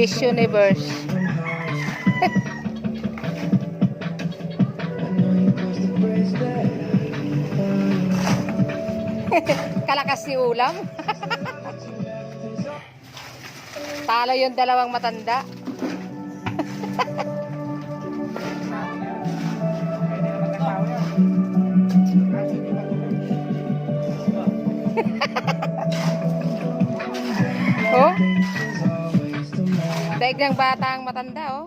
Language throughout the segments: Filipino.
Miss Universe. Kalakas ni ulam. Talo yung dalawang matanda. Oh? Daig ng bata ang matanda, oh.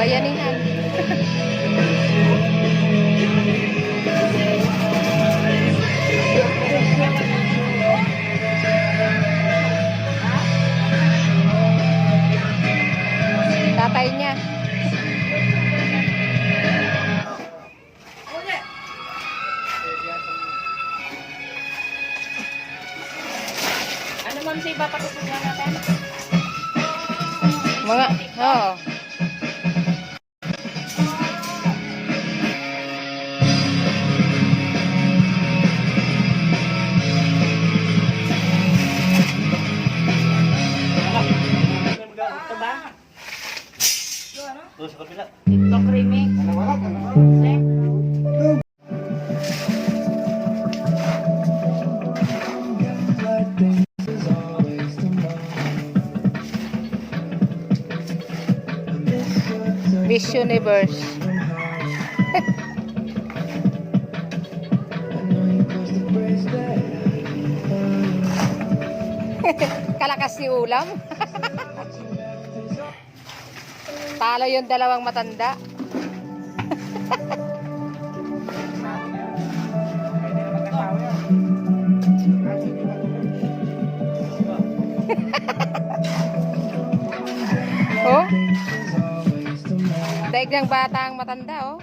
Bayanihan. Tatay niya. Ano ma'am sa iba patutunan natin? Mga, oo. Ito ba? Doon sa kabila. Ito creamy. Miss Universe. Kalakas ni ulam. Talo yung dalawang matanda. Oh? Daig ng bata ang matanda, oh.